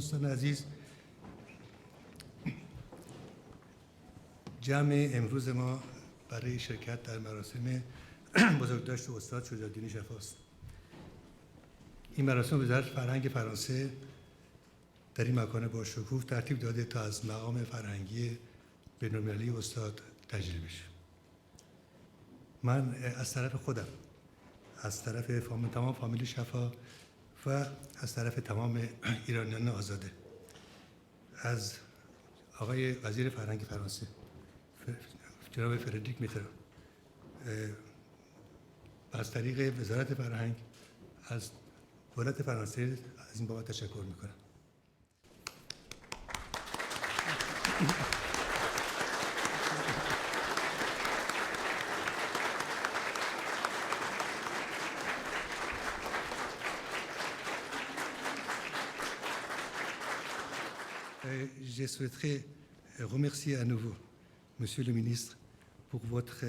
دوستان عزیز، جمع امروز ما برای شرکت در مراسم بزرگداشت استاد شجاع‌الدین شفاست. این مراسم وزارت فرهنگ فرانسه در این مکان با شکوه ترتیب داده تا از مقام فرهنگی بین‌المللی استاد تجلیل بشه. من از طرف خودم، از طرف تمام فامیل شفا و از طرف تمام ایرانیان آزاده، از آقای وزیر فرهنگ فرانسه جناب فردریک میتران، از طریق وزارت فرهنگ از دولت فرانسه از این بابت تشکر میکنم. Je souhaiterais remercier à nouveau Monsieur le ministre pour votre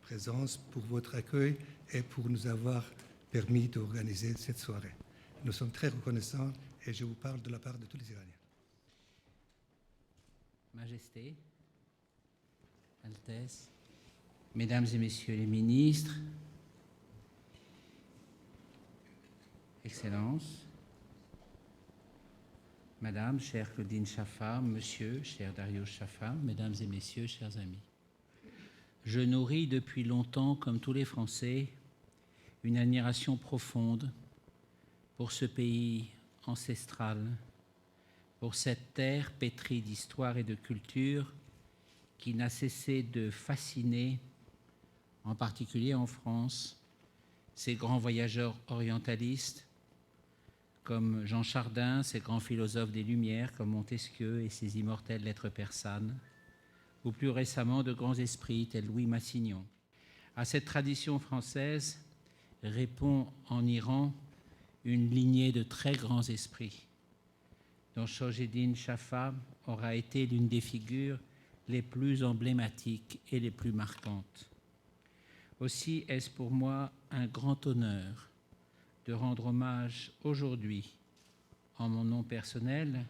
présence, pour votre accueil et pour nous avoir permis d'organiser cette soirée. Nous sommes très reconnaissants et je vous parle de la part de tous les Iraniens. Majesté, Altesse, Mesdames et Messieurs les ministres, Excellences, Madame, chère Claudine Chaffa, Monsieur, cher Darius Chaffa, Mesdames et Messieurs, chers amis. Je nourris depuis longtemps, comme tous les Français, une admiration profonde pour ce pays ancestral, pour cette terre pétrie d'histoire et de culture qui n'a cessé de fasciner, en particulier en France, ces grands voyageurs orientalistes, comme Jean Chardin, ces grands philosophes des Lumières, comme Montesquieu et ses immortelles lettres persanes, ou plus récemment de grands esprits tels Louis Massignon. À cette tradition française répond en Iran une lignée de très grands esprits, dont Shojaiddin Chaffa aura été l'une des figures les plus emblématiques et les plus marquantes. Aussi est-ce pour moi un grand honneur de rendre hommage aujourd'hui, en mon nom personnel,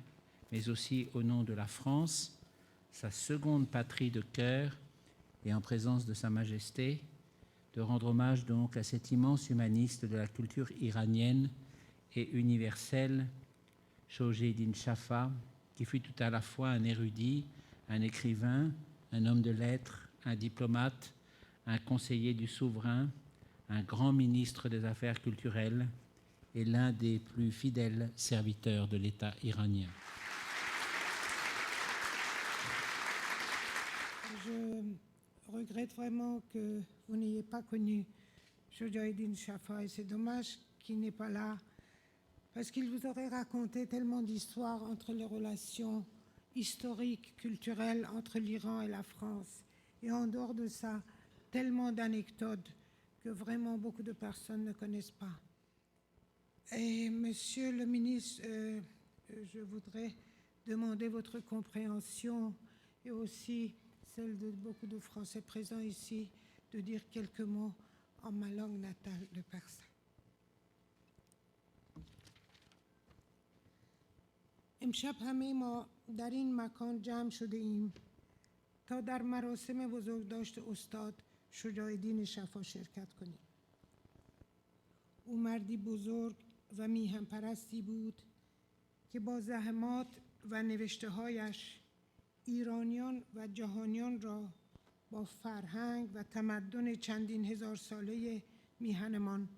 mais aussi au nom de la France, sa seconde patrie de cœur, et en présence de Sa Majesté, de rendre hommage donc à cet immense humaniste de la culture iranienne et universelle, Shojaiddin Chaffa, qui fut tout à la fois un érudit, un écrivain, un homme de lettres, un diplomate, un conseiller du souverain, un grand ministre des Affaires culturelles et l'un des plus fidèles serviteurs de l'État iranien. Je regrette vraiment que vous n'ayez pas connu Shojaiddin Chaffa et c'est dommage qu'il n'est pas là parce qu'il vous aurait raconté tellement d'histoires entre les relations historiques, culturelles entre l'Iran et la France. Et en dehors de ça, tellement d'anecdotes que vraiment beaucoup de personnes ne connaissent pas. Et Monsieur le ministre, je voudrais demander votre compréhension et aussi celle de beaucoup de Français présents ici, de dire quelques mots en ma langue natale, le persan. امشب همه ما در این مکان جمع شده ایم تا در مراسم بزرگداشت استاد شجاع‌الدین شفا شرکت کنیم. او مردی بزرگ و میهن پرستی بود که با زحمات و نوشته‌هایش ایرانیان و جهانیان را با فرهنگ و تمدن چندین هزار ساله میهنمان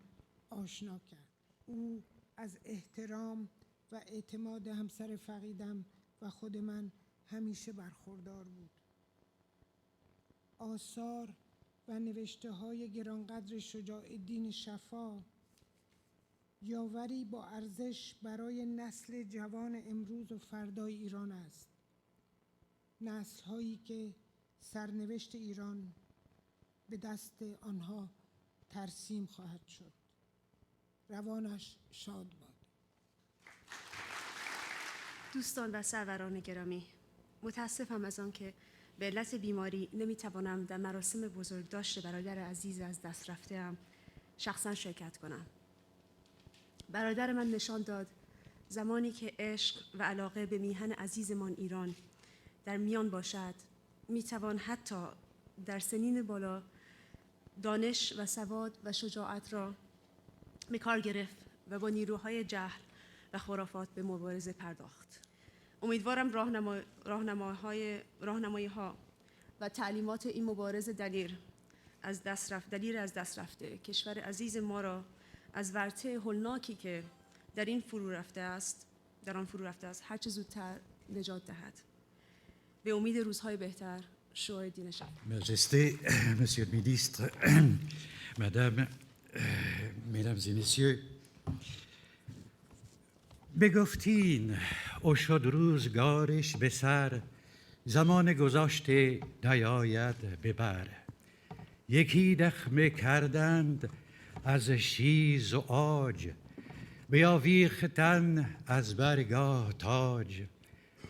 آشنا کرد. او از احترام و اعتماد همسر فقیدم و خود من همیشه برخوردار بود. آثار و نوشته‌های گرانقدر شجاع‌الدین شفا یاوری با ارزش برای نسل جوان امروز و فردای ایران است. نسل‌هایی که سرنوشت ایران به دست آنها ترسیم خواهد شد. روانش شاد باد. دوستان و سروران گرامی، متاسفم از آن که به علت بیماری نمیتوانم در مراسم بزرگداشت برادر عزیز از دست رفته‌ام شخصا شرکت کنم. برادر من نشان داد زمانی که عشق و علاقه به میهن عزیزمان ایران در میان باشد، میتوان حتی در سنین بالا دانش و سواد و شجاعت را به کار گرفت و با نیروهای جهل و خرافات به مبارزه پرداخت. امیدوارم راهنمایی ها و تعلیمات این مبارز دلیر از دست رفته کشور عزیز ما را از ورطه هولناکی که در آن فرو رفته است هر چه زودتر نجات دهد. به امید روزهای بهتر. شعار دین شفا. Majesté, Monsieur le Ministre, Madame, Mesdames et Messieurs, بگفتین او شد روزگارش به سر، زمان گذاشته نیاید به بر. یکی دخمه کردند از شیز و عاج، بیاویختن از برگاه تاج.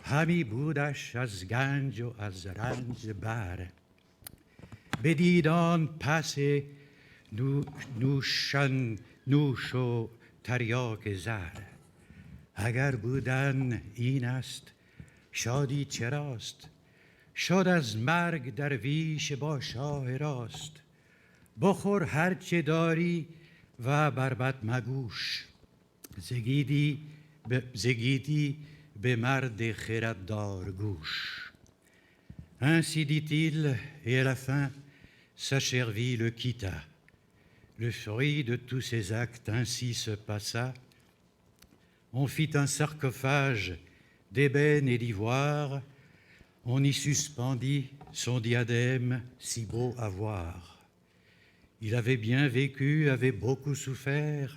همی بودش از گنج و از رنج بر، بدیدان پس نوش و تریاک زر. اگر بودن این است شادی چراست، شاد از مرگ درویش با شاه راست. بخور هرچه داری و بر بد مگوش، زگیدی به مرد خرددار گوش. Ainsi dit-il, et à la fin, sa chère vie le quitta. Le fruit de tous ses actes ainsi se passa. On fit un sarcophage d'ébène et d'ivoire. On y suspendit son diadème si beau à voir. Il avait bien vécu, avait beaucoup souffert,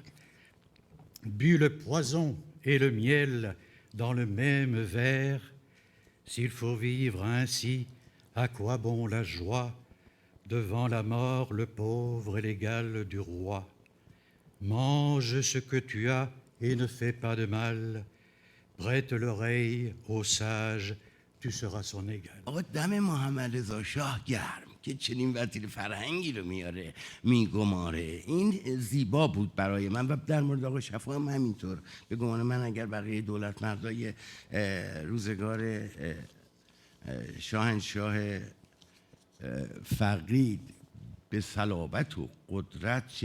bu le poison et le miel dans le même verre. S'il faut vivre ainsi, à quoi bon la joie? Devant la mort, le pauvre est l'égal du roi. Mange ce que tu as et ne fais pas de mal. Prête l'oreille au sage, tu seras son égal. آقا دم محمد رضا شاه گرم که چنین وزیر فرهنگی رو میاره میگماره. این زیبا بود برای من و در مورد آقا شفا هم همینطور. به گمان من اگر بقیه دولت مردای روزگار شاهنشاه فقید به صلابت و قدرت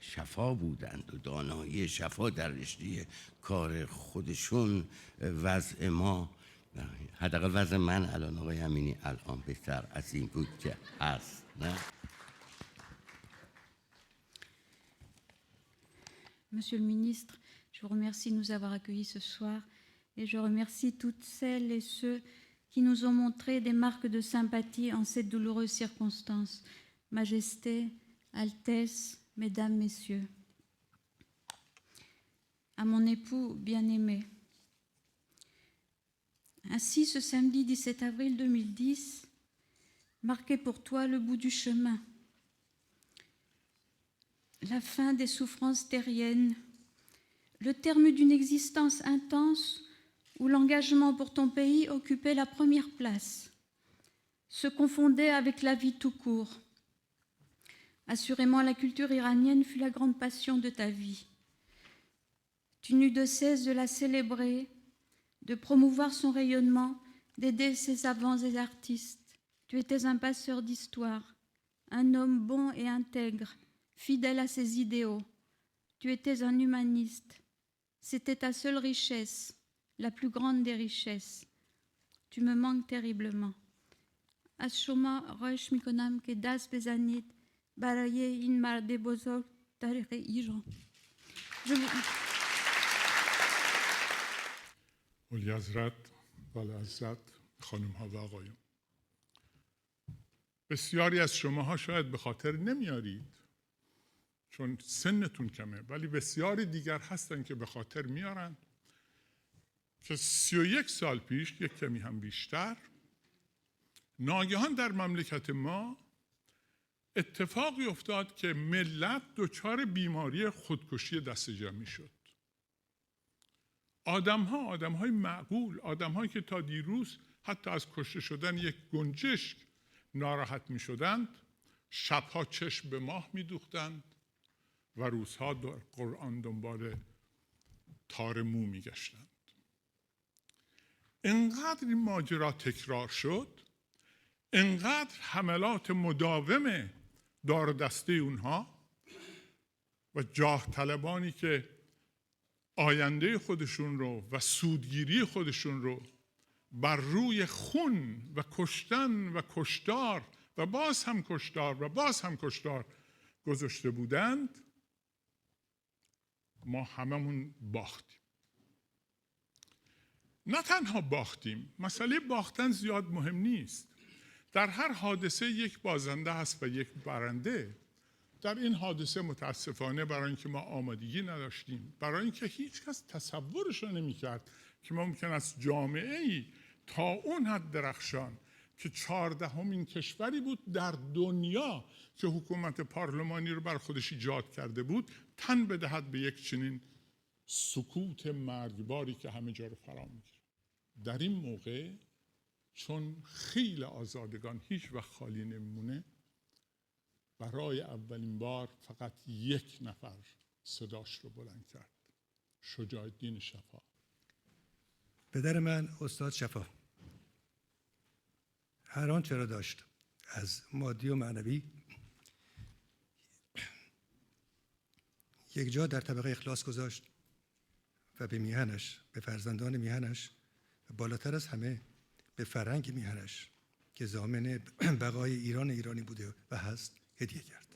شفا بودند و دانایی شفا در رشته کار خودشون، وضع ما حداقل وضع من الان آقای امینی الان بهتر از این بود که هست، نه؟ Monsieur le ministre, je vous remercie de nous avoir accueillis ce soir et je remercie toutes celles et ceux qui nous ont montré des marques de sympathie en cette douloureuse circonstance. Majesté, Altesse, Mesdames, Messieurs. À mon époux bien-aimé, ainsi ce samedi 17 avril 2010, marquait pour toi le bout du chemin, la fin des souffrances terriennes, le terme d'une existence intense où l'engagement pour ton pays occupait la première place, se confondait avec la vie tout court. Assurément, la culture iranienne fut la grande passion de ta vie. Tu n'eus de cesse de la célébrer, de promouvoir son rayonnement, d'aider ses savants et artistes. Tu étais un passeur d'histoire, un homme bon et intègre, fidèle à ses idéaux. Tu étais un humaniste. C'était ta seule richesse, la plus grande des richesses. Tu me manques terriblement. از شما خواهش میکنم که دست بزنید برای این مرد بزرگ تاریخ ایران. اولی حضرت بالعزت، خانم ها و آقایون، بسیاری از شماها شاید به خاطر نمیارید چون سنتون کمه، ولی بسیاری دیگر هستن که به خاطر میارن که 31 سال پیش، یک کمی هم بیشتر، ناگهان در مملکت ما اتفاقی افتاد که ملت دچار بیماری خودکشی دست جمعی شد. آدم‌های معقول، آدم‌هایی که تا دیروز حتی از کشته شدن یک گنجشک ناراحت می‌شدند، شب‌ها چشم به ماه می‌دوختند و روزها در قرآن دنبال تار مو میگشتند. انقدر این ماجرا تکرار شد، انقدر حملات مداوم دار دسته اونها و جاه طلبانی که آینده خودشون رو و سودگیری خودشون رو بر روی خون و کشتن و کشتار و باز هم کشتار و باز هم کشتار گذاشته بودند، ما هممون باختیم. نه تنها باختیم، مسئله باختن زیاد مهم نیست. در هر حادثه یک بازنده هست و یک برنده. در این حادثه متاسفانه برای اینکه ما آمادگی نداشتیم، برای اینکه هیچ کس تصورش رو نمی‌کرد که ما ممکن است جامعه‌ای تا اون حد درخشان که 14مین کشوری بود در دنیا که حکومت پارلمانی رو بر خودش ایجاد کرده بود، تن بدهد به یک چنین سکوت مرگباری که همه جا رو فرا میگیره. در این موقع چون خیل آزادگان هیچ وقت خالی نمیمونه، برای اولین بار فقط یک نفر صداش رو بلند کرد: شجاع الدین شفا. پدر من استاد شفا هر آنچه را داشت از مادی و معنوی یک جا در طبقه اخلاص گذاشت و به میهنش، به فرزندان میهنش و بالاتر از همه به فرهنگ میهنش که ضامن بقای ایرانی بوده و هست هدیه کرد.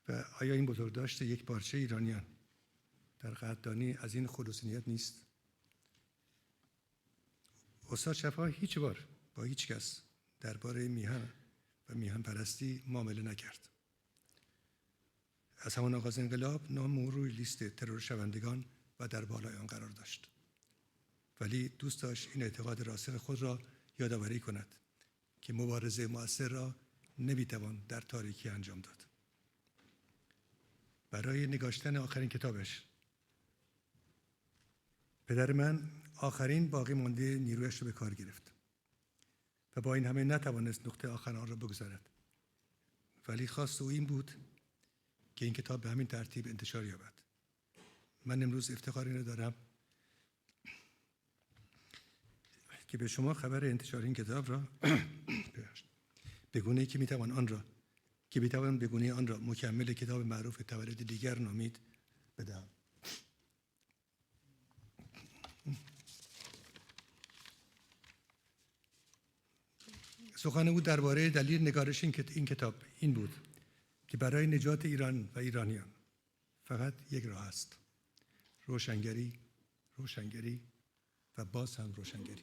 و آیا این بزرگداشت یک پارچه ایرانیان در قدردانی از این خلوص نیست؟ استاد شفا هیچ بار با هیچ کس درباره میهن و میهن پرستی معامله نکرد. از همان آغاز انقلاب نام او روی لیست ترور شوندگان و در بالای آن قرار داشت. ولی دوست داشت این اعتقاد راسخ خود را یادآوری کند که مبارزه مؤثر را نمیتوان در تاریکی انجام داد. برای نگاشتن آخرین کتابش پدر من آخرین باقی مانده نیرویش رو به کار گرفت و با این همه نتوانست نقطه آخر آن را بگذارد. ولی خواست او این بود که این کتاب به همین ترتیب انتشار یابد. من امروز افتخار این دارم که به شما خبر انتشار این کتاب را به گونه‌ای که میتوان آن را مکمل کتاب معروف تولد دیگر نامید بدهم. سخن او درباره دلیل نگارش این کتاب این بود که برای نجات ایران و ایرانیان فقط یک راه است: روشنگری و باز هم روشنگری.